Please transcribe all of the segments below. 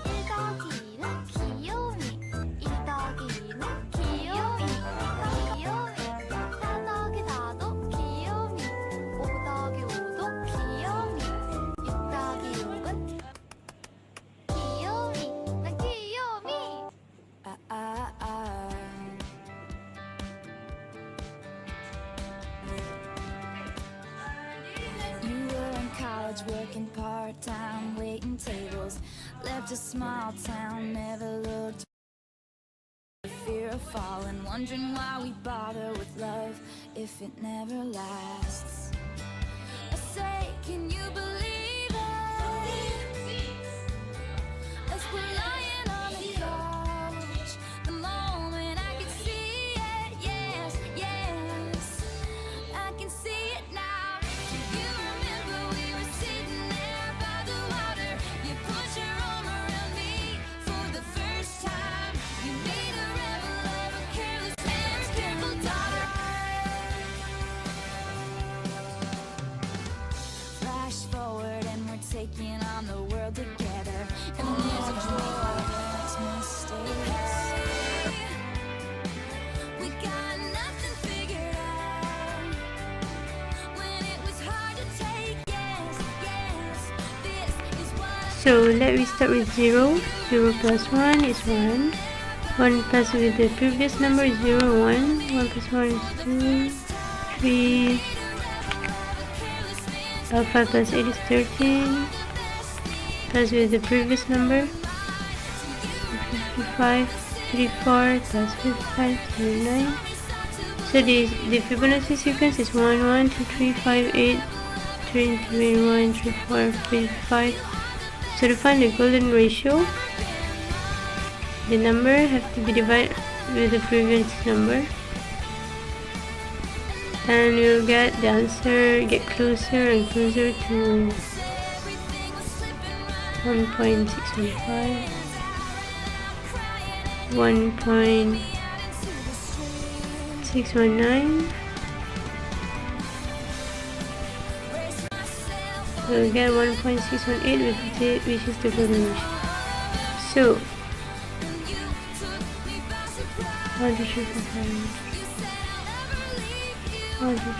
1더하기는 귀요미 2더하기는 귀요미 4더하기 4도 귀요미 5더하기 5도 귀요미 6더하기 6은 귀요미 난 귀요미 You were in college working part-time, waiting tables. Left a small town, never looked. Fear of falling, wondering why we bother with love if it never lasts. I say, can you believe it? As we're lying on the couch, the moment I can see it, yes, yes, I can see it now. You remember we were sitting there by the water. You put your arm around me for the first time. You made a rebel of a careless man's careful daughter. Flash forward and we're taking on the world together. And there's a drawer that's mistakes. We got nothing figured out. When it was hard to take, yes, yes, this is what So let me start with 0. 0 plus 1 is 1. 1 plus with the previous number is 0, 1. 1 plus 1 is 2, 3. 5 plus 8 is 13. Plus with the previous number 55, 34 plus 55, 39. So the Fibonacci sequence is 1, 1, 2, 3, 5, 8, 3, 1, 3, 4, 55. So to find the golden ratio, the number have to be divided with the previous number, and you'll get the answer, get closer and closer to 1.615, 1.619. We'll get 1.618, which is the golden ratio. So 1, 2, 3, 4, 5. 1, 2, 3, 4,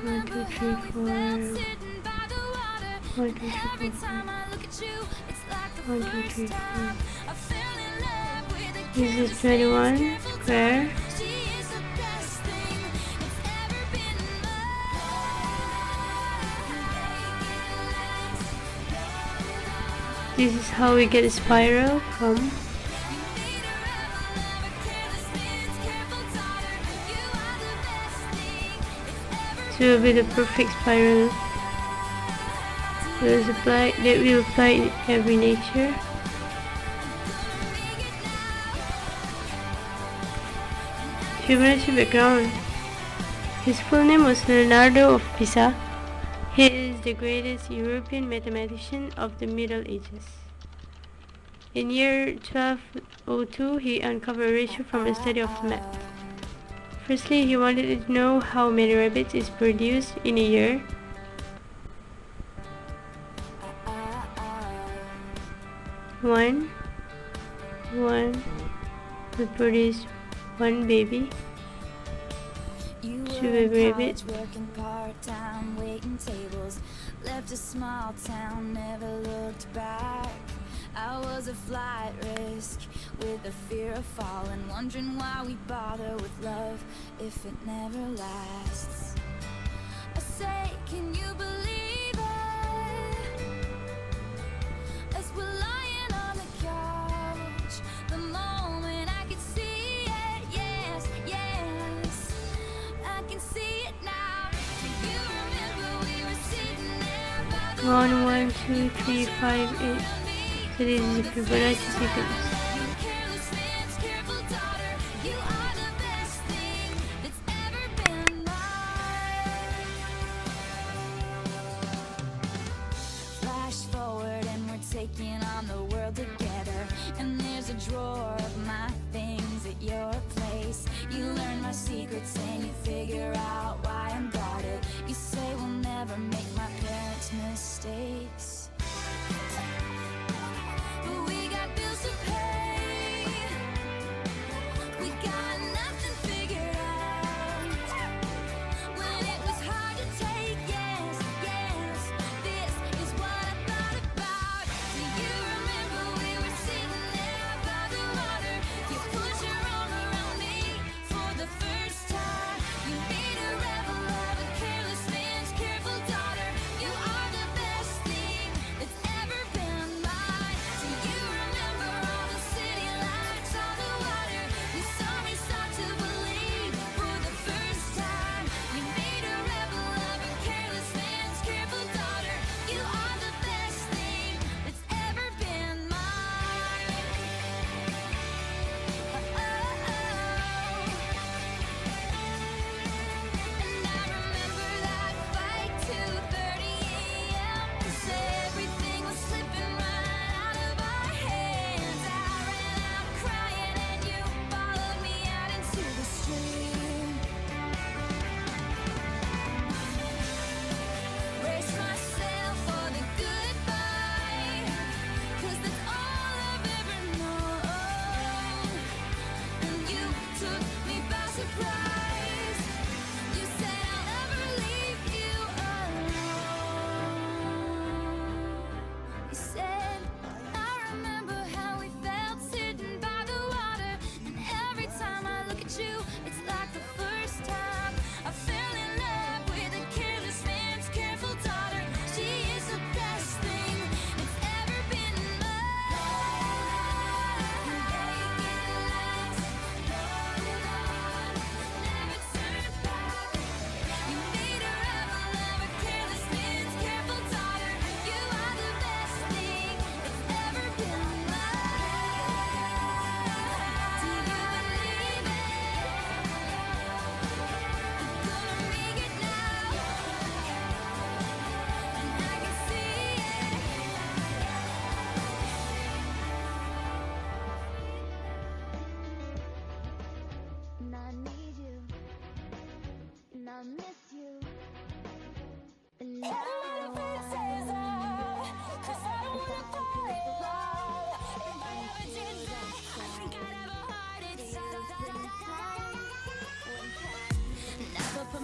1, 2, 3, 4. 1, 2, 3, 4, 1, 2, 3, 4. This is 21 square. This is how we get a spiral from. So it will be the perfect spiral that we apply in every nature. Fibonacci background. His full name was Leonardo of Pisa. He is the greatest European mathematician of the Middle Ages. In year 1202, he uncovered a ratio from a study of math. Firstly, he wanted to know how many rabbits is produced in a year. One will produce one baby. Two baby rabbits. working part-time, waiting tables. Left a small town, never looked back. I was a flight risk with the fear of falling, wondering why we bother with love if it never lasts. I say, can you believe it? As we're lying on the couch, the moment I could see it, yes, yes, I can see it now. Do you remember we were sitting there by the 1, 1, 2, 3, 5, 8. So this is the Fibonacci sequence. careless man's careful daughter? You are the best thing that's ever been mine. Flash forward and we're taking on the world together. And there's a drawer of my things at your place. You learn my secrets and you figure out why I'm guarded. You say we'll never make my parents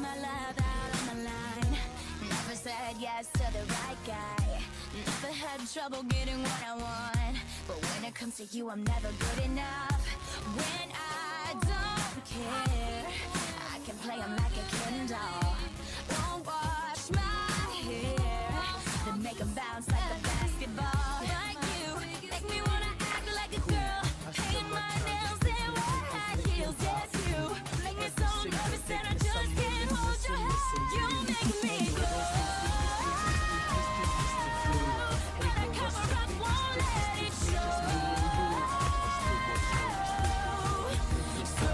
my love out on the line. Never said yes to the right guy. Never had trouble getting what I want. But when it comes to you, I'm never good enough. When I don't care, I can play 'em like a Ken doll. Won't wash my hair, then make 'em bounce like a basketball. Like you, make me wanna act like a girl. Paint my nails and wear high heels. Yes, you make me so nervous that I just can't hold your hand. You make me go. When I cover up, won't let it show. So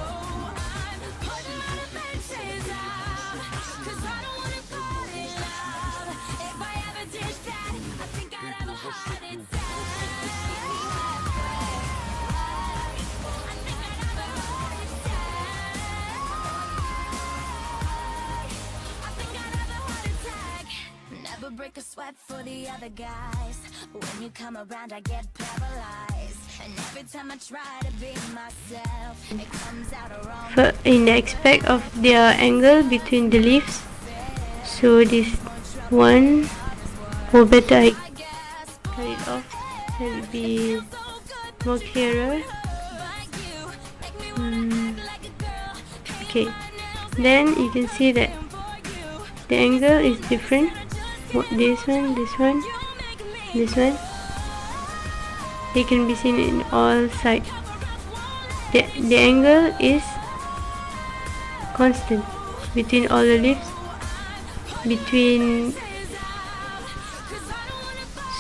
I'm putting my defenses out, 'cause I don't wanna fall in love. If I ever did that, I think I'd have a heart attack. I think I'd have a heart attack. I think I'd have a heart attack. Never break a sweat for the other guys. When you come around, I get paralyzed. And every time I try to be myself, it comes out wrong. For in the aspect of their angle between the leaves, so this one, or better I I guess cut it off, let it be more clearer. Okay, then you can see that the angle is different. This one, this one, this one. They can be seen in all sides. The angle is constant between all the leaves.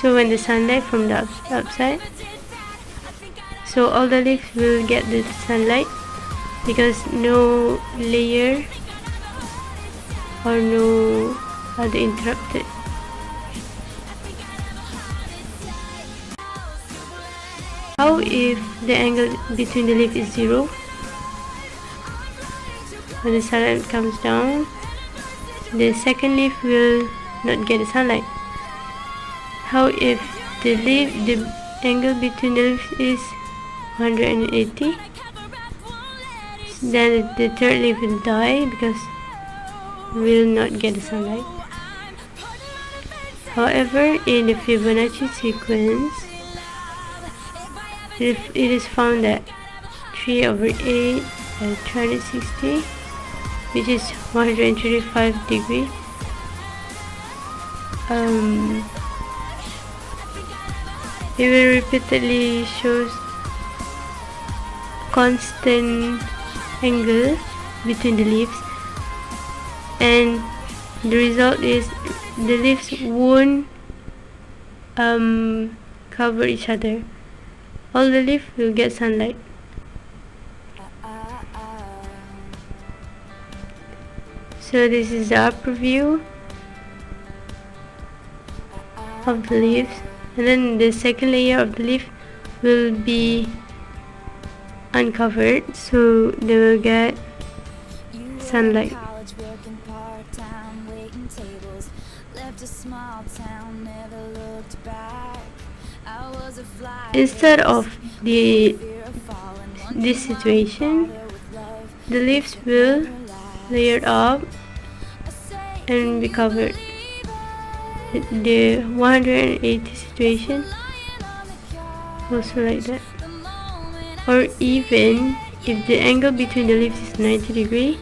So when the sunlight from the upside, so all the leaves will get the sunlight because no layer or no other interrupted. How if the angle between the leaf is 0? When the sunlight comes down, the second leaf will not get the sunlight. How if the angle between the leaves is 180? Then the third leaf will die because will not get the sunlight. However, in the Fibonacci sequence, it is found that 3/8 and 360, which is 135 degrees, it will repeatedly shows constant angle between the leaves, and the result is the leaves won't cover each other. All the leaves will get sunlight. So this is the upper view of the leaves, and then the second layer of the leaf will be uncovered, so they will get sunlight. College working part-time, waiting tables. Left a small town, never looked back. I was a fly. Instead of this situation, the leaves will layer up and be covered. The 180 situation also like that. Or even if the angle between the leaves is 90 degrees,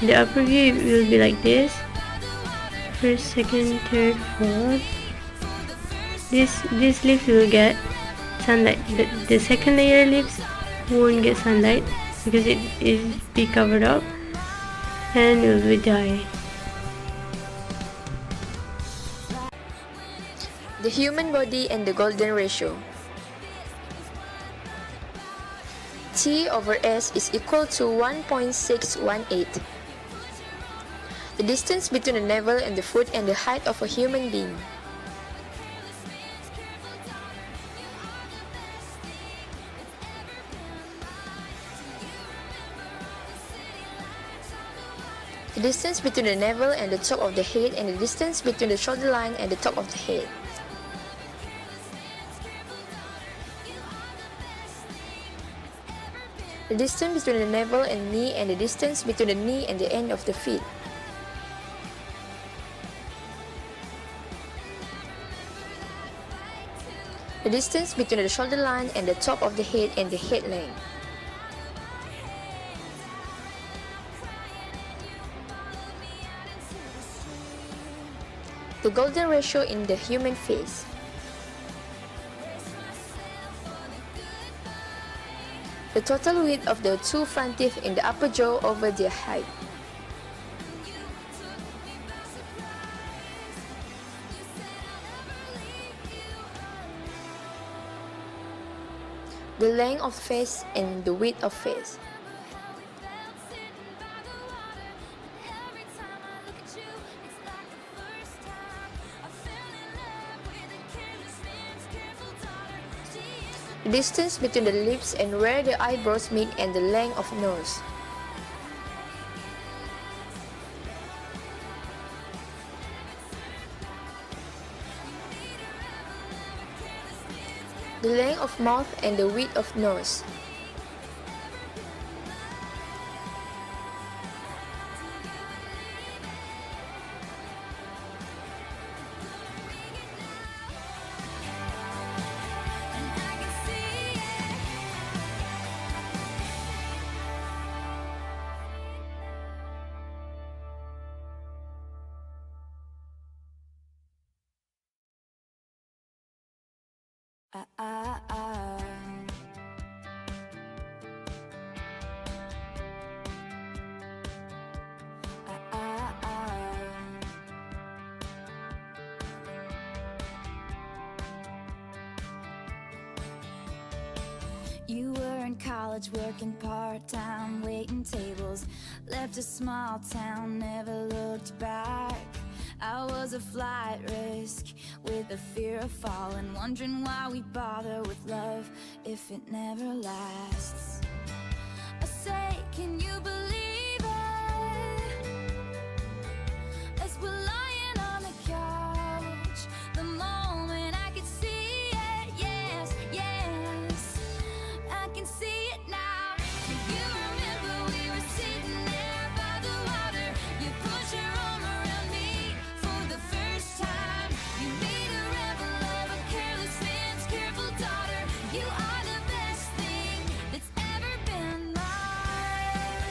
the upper view will be like this. First, second, third, fourth. This leaf will get sunlight. The second layer leaves won't get sunlight because it is be covered up and will be die. The human body and the golden ratio. T/S is equal to 1.618. The distance between the navel and the foot and the height of a human being. The distance between the navel and the top of the head, and the distance between the shoulder line and the top of the head. The The distance between the navel and knee and the distance between the knee and the end of the feet. The distance between the shoulder line and the top of the head and the head length. The golden ratio in the human face. The total width of the two front teeth in the upper jaw over their height. The length of face and the width of face. The distance between the lips and where the eyebrows meet and the length of nose. The length of mouth and the width of nose. Ah, ah, ah. Ah, ah, ah. You were in college working part-time, waiting tables. Left a small town, never looked back. I was a flight risk with a fear of falling, wondering why we bother with love if it never lasts. I say, can you believe it? As we're lying on the couch, the moment I could see it, yes, yes, I can see it now. Do you remember we were sitting there by the water? You put your arm around me for the first time. You made a rebel of a careless man's careful daughter. You are the best thing that's ever been mine.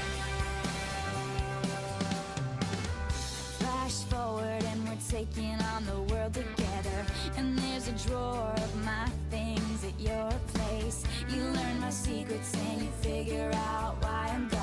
Flash forward and we're taking on the world together. And there's a drawer of my things at your place. You learn my secrets and you figure out why I'm gone.